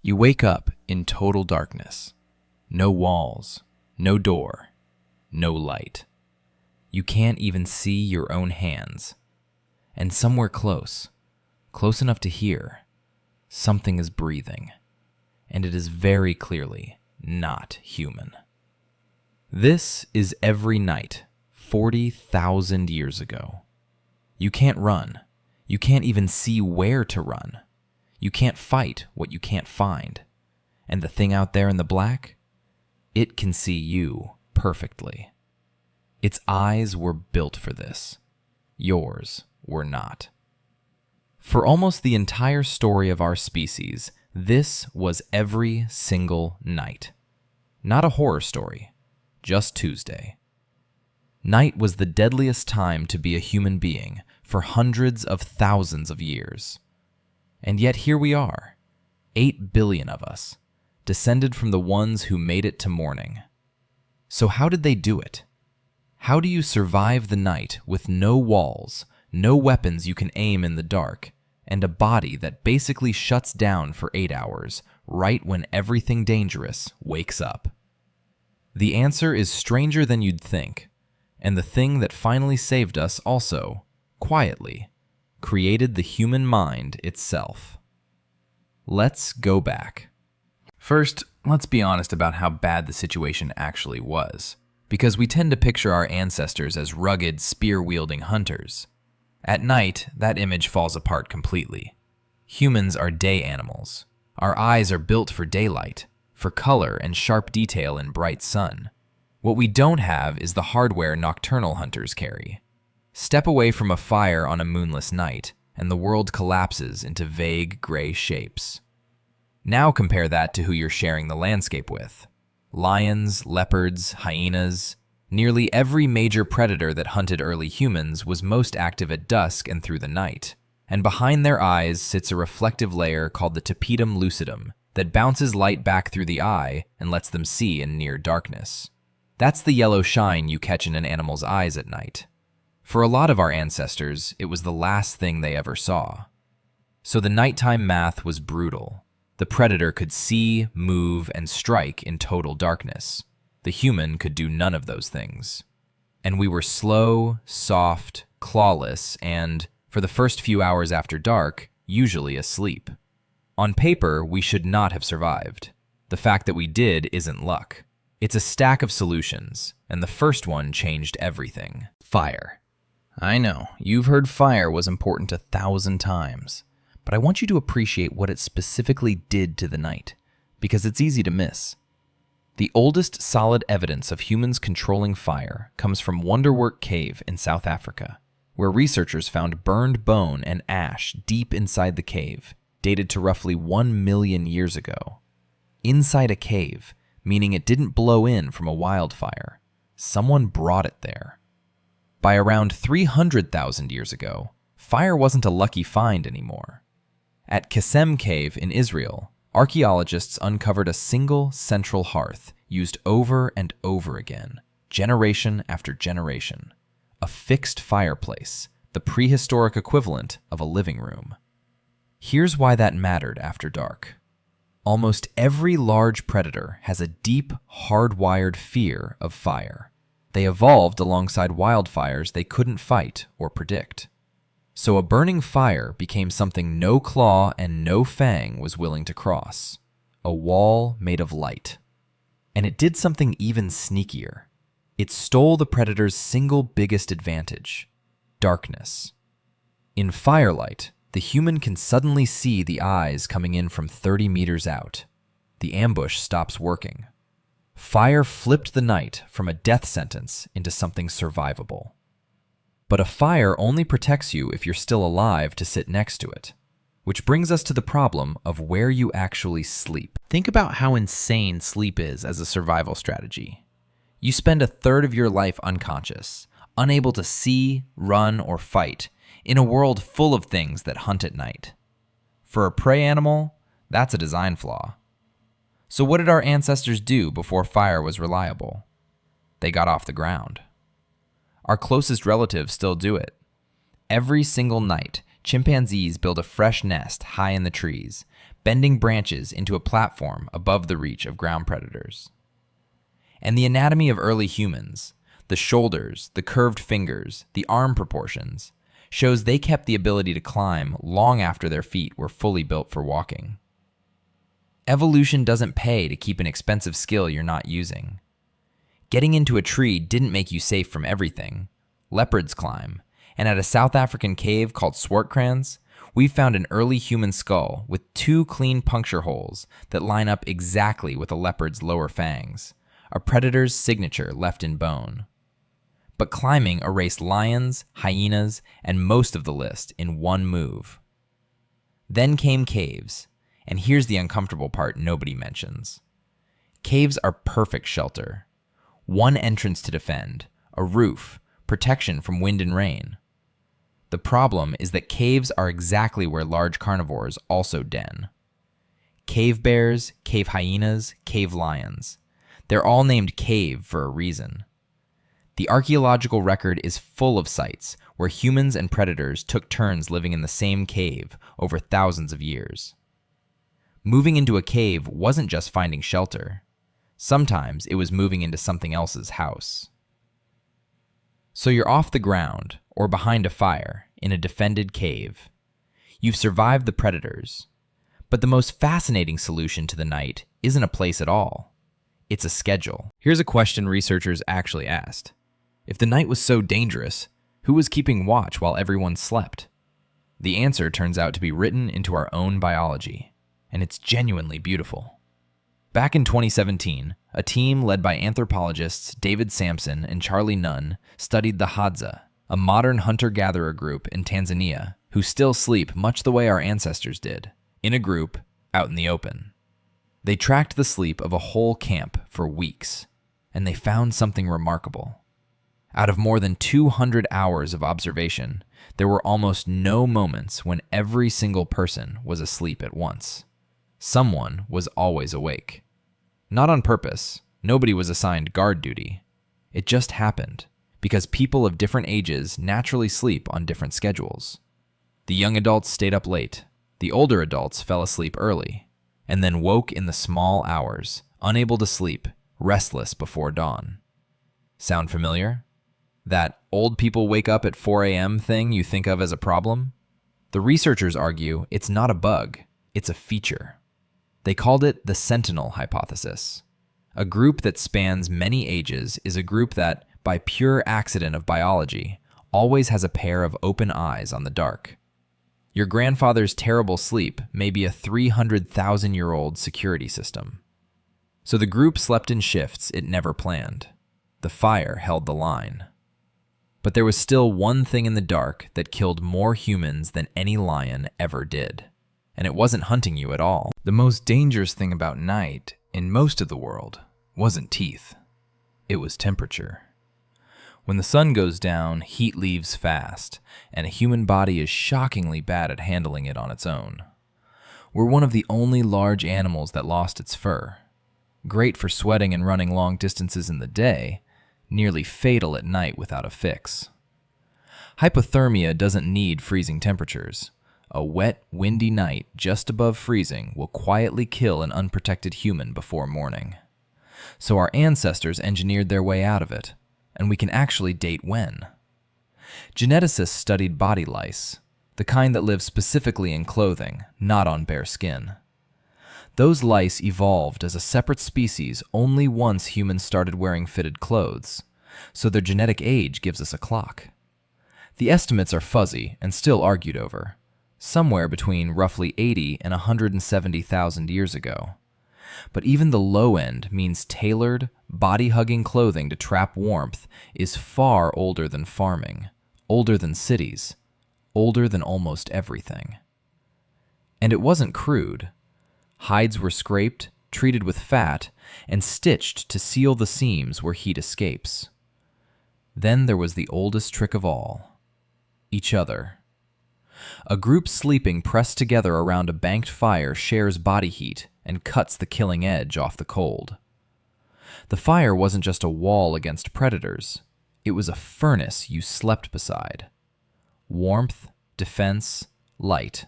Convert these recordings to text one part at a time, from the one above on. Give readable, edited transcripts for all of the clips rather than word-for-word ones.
You wake up in total darkness. No walls, no door, no light. You can't even see your own hands. And somewhere close enough to hear, something is breathing. And it is very clearly not human. This is every night, 40,000 years ago. You can't run. You can't even see where to run. You can't fight what you can't find. And the thing out there in the black, it can see you perfectly. Its eyes were built for this. Yours were not. For almost the entire story of our species, this was every single night. Not a horror story, just Tuesday. Night was the deadliest time to be a human being for hundreds of thousands of years. And yet here we are, 8 billion of us, descended from the ones who made it to morning. So how did they do it? How do you survive the night with no walls, no weapons you can aim in the dark, and a body that basically shuts down for 8 hours, right when everything dangerous wakes up? The answer is stranger than you'd think, and the thing that finally saved us also, quietly, created the human mind itself. Let's go back. First, let's be honest about how bad the situation actually was, because we tend to picture our ancestors as rugged, spear-wielding hunters. At night, that image falls apart completely. Humans are day animals. Our eyes are built for daylight, for color and sharp detail in bright sun. What we don't have is the hardware nocturnal hunters carry. Step away from a fire on a moonless night, and the world collapses into vague gray shapes. Now compare that to who you're sharing the landscape with. Lions, leopards, hyenas. Nearly every major predator that hunted early humans was most active at dusk and through the night. And behind their eyes sits a reflective layer called the tapetum lucidum that bounces light back through the eye and lets them see in near darkness. That's the yellow shine you catch in an animal's eyes at night. For a lot of our ancestors, it was the last thing they ever saw. So the nighttime math was brutal. The predator could see, move, and strike in total darkness. The human could do none of those things. And we were slow, soft, clawless, and, for the first few hours after dark, usually asleep. On paper, we should not have survived. The fact that we did isn't luck. It's a stack of solutions, and the first one changed everything. Fire. I know, you've heard fire was important 1,000 times, but I want you to appreciate what it specifically did to the night, because it's easy to miss. The oldest solid evidence of humans controlling fire comes from Wonderwork Cave in South Africa, where researchers found burned bone and ash deep inside the cave, dated to roughly 1 million years ago. Inside a cave, meaning it didn't blow in from a wildfire. Someone brought it there. By around 300,000 years ago, fire wasn't a lucky find anymore. At Qasem Cave in Israel, archaeologists uncovered a single central hearth used over and over again, generation after generation. A fixed fireplace, the prehistoric equivalent of a living room. Here's why that mattered after dark. Almost every large predator has a deep, hardwired fear of fire. They evolved alongside wildfires they couldn't fight or predict. So a burning fire became something no claw and no fang was willing to cross. A wall made of light. And it did something even sneakier. It stole the predator's single biggest advantage: darkness. In firelight, the human can suddenly see the eyes coming in from 30 meters out. The ambush stops working. Fire flipped the night from a death sentence into something survivable. But a fire only protects you if you're still alive to sit next to it. Which brings us to the problem of where you actually sleep. Think about how insane sleep is as a survival strategy. You spend a third of your life unconscious, unable to see, run, or fight, in a world full of things that hunt at night. For a prey animal, that's a design flaw. So what did our ancestors do before fire was reliable? They got off the ground. Our closest relatives still do it. Every single night, chimpanzees build a fresh nest high in the trees, bending branches into a platform above the reach of ground predators. And the anatomy of early humans, the shoulders, the curved fingers, the arm proportions, shows they kept the ability to climb long after their feet were fully built for walking. Evolution doesn't pay to keep an expensive skill you're not using. Getting into a tree didn't make you safe from everything. Leopards climb, and at a South African cave called Swartkrans, we found an early human skull with 2 clean puncture holes that line up exactly with a leopard's lower fangs, a predator's signature left in bone. But climbing erased lions, hyenas, and most of the list in one move. Then came caves, and here's the uncomfortable part nobody mentions. Caves are perfect shelter. One entrance to defend, a roof, protection from wind and rain. The problem is that caves are exactly where large carnivores also den. Cave bears, cave hyenas, cave lions. They're all named cave for a reason. The archaeological record is full of sites where humans and predators took turns living in the same cave over thousands of years. Moving into a cave wasn't just finding shelter. Sometimes it was moving into something else's house. So you're off the ground, or behind a fire, in a defended cave. You've survived the predators. But the most fascinating solution to the night isn't a place at all. It's a schedule. Here's a question researchers actually asked. If the night was so dangerous, who was keeping watch while everyone slept? The answer turns out to be written into our own biology, and it's genuinely beautiful. Back in 2017, a team led by anthropologists David Sampson and Charlie Nunn studied the Hadza, a modern hunter-gatherer group in Tanzania who still sleep much the way our ancestors did, in a group, out in the open. They tracked the sleep of a whole camp for weeks, and they found something remarkable. Out of more than 200 hours of observation, there were almost no moments when every single person was asleep at once. Someone was always awake. Not on purpose, nobody was assigned guard duty. It just happened, because people of different ages naturally sleep on different schedules. The young adults stayed up late, the older adults fell asleep early, and then woke in the small hours, unable to sleep, restless before dawn. Sound familiar? That old people wake up at 4 a.m. thing you think of as a problem? The researchers argue it's not a bug, it's a feature. They called it the Sentinel hypothesis. A group that spans many ages is a group that, by pure accident of biology, always has a pair of open eyes on the dark. Your grandfather's terrible sleep may be a 300,000-year-old security system. So the group slept in shifts it never planned. The fire held the line. But there was still one thing in the dark that killed more humans than any lion ever did. And it wasn't hunting you at all. The most dangerous thing about night, in most of the world, wasn't teeth. It was temperature. When the sun goes down, heat leaves fast, and a human body is shockingly bad at handling it on its own. We're one of the only large animals that lost its fur. Great for sweating and running long distances in the day, nearly fatal at night without a fix. Hypothermia doesn't need freezing temperatures. A wet, windy night just above freezing will quietly kill an unprotected human before morning. So our ancestors engineered their way out of it, and we can actually date when. Geneticists studied body lice, the kind that live specifically in clothing, not on bare skin. Those lice evolved as a separate species only once humans started wearing fitted clothes, so their genetic age gives us a clock. The estimates are fuzzy and still argued over, somewhere between roughly 80 and 170,000 years ago. But even the low end means tailored, body-hugging clothing to trap warmth is far older than farming, older than cities, older than almost everything. And it wasn't crude. Hides were scraped, treated with fat, and stitched to seal the seams where heat escapes. Then there was the oldest trick of all: each other. A group sleeping pressed together around a banked fire shares body heat and cuts the killing edge off the cold. The fire wasn't just a wall against predators, it was a furnace you slept beside. Warmth, defense, light,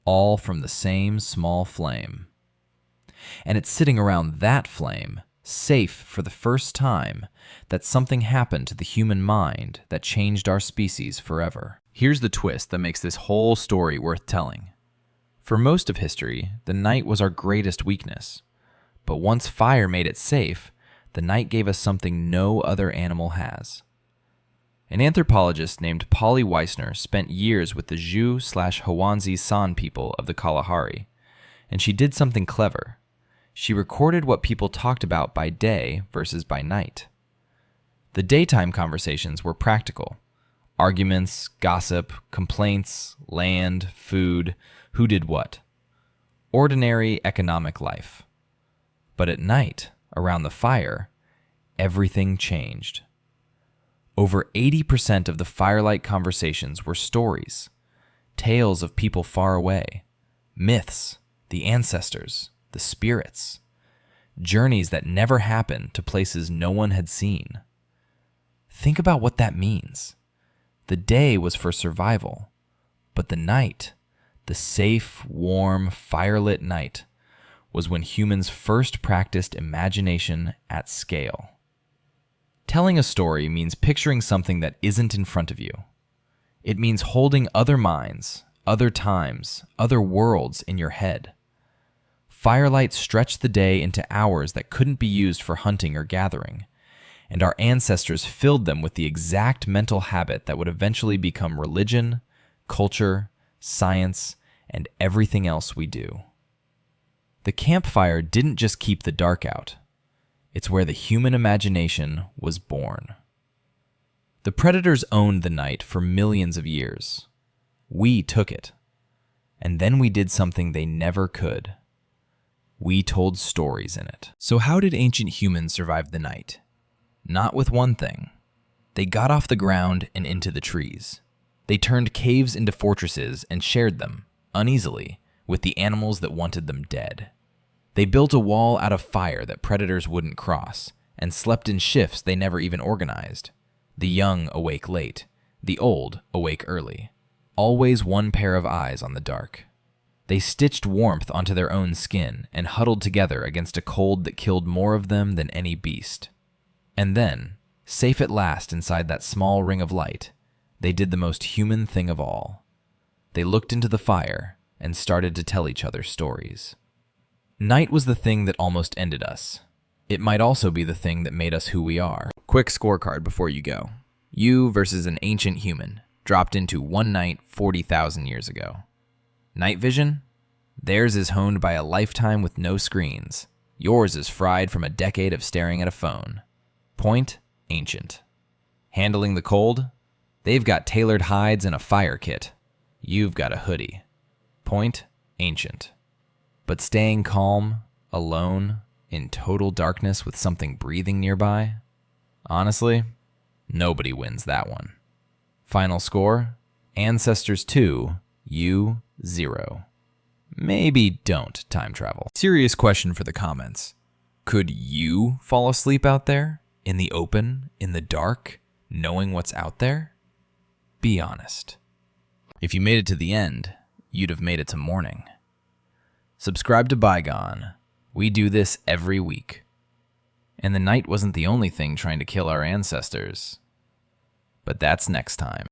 all from the same small flame. And it's sitting around that flame, safe for the first time, that something happened to the human mind that changed our species forever. Here's the twist that makes this whole story worth telling. For most of history, the night was our greatest weakness. But once fire made it safe, the night gave us something no other animal has. An anthropologist named Polly Weissner spent years with the Zhou/Huanzi San people of the Kalahari, and she did something clever. She recorded what people talked about by day versus by night. The daytime conversations were practical. Arguments, gossip, complaints, land, food, who did what. Ordinary economic life. But at night, around the fire, everything changed. Over 80% of the firelight conversations were stories, tales of people far away, myths, the ancestors, the spirits, journeys that never happened to places no one had seen. Think about what that means. The day was for survival, but the night, the safe, warm, firelit night, was when humans first practiced imagination at scale. Telling a story means picturing something that isn't in front of you. It means holding other minds, other times, other worlds in your head. Firelight stretched the day into hours that couldn't be used for hunting or gathering, and our ancestors filled them with the exact mental habit that would eventually become religion, culture, science, and everything else we do. The campfire didn't just keep the dark out. It's where the human imagination was born. The predators owned the night for millions of years. We took it. And then we did something they never could. We told stories in it. So how did ancient humans survive the night? Not with one thing. They got off the ground and into the trees. They turned caves into fortresses and shared them, uneasily, with the animals that wanted them dead. They built a wall out of fire that predators wouldn't cross, and slept in shifts they never even organized. The young awake late, the old awake early. Always one pair of eyes on the dark. They stitched warmth onto their own skin and huddled together against a cold that killed more of them than any beast. And then, safe at last inside that small ring of light, they did the most human thing of all. They looked into the fire and started to tell each other stories. Night was the thing that almost ended us. It might also be the thing that made us who we are. Quick scorecard before you go. You versus an ancient human, dropped into one night 40,000 years ago. Night vision? Theirs is honed by a lifetime with no screens. Yours is fried from a decade of staring at a phone. Point? Ancient. Handling the cold? They've got tailored hides and a fire kit. You've got a hoodie. Point? Ancient. But staying calm, alone, in total darkness with something breathing nearby? Honestly, nobody wins that one. Final score? Ancestors 2, you 0. Maybe don't time travel. Serious question for the comments. Could you fall asleep out there, in the open, in the dark, knowing what's out there? Be honest. If you made it to the end, you'd have made it to morning. Subscribe to Bygone. We do this every week. And the night wasn't the only thing trying to kill our ancestors. But that's next time.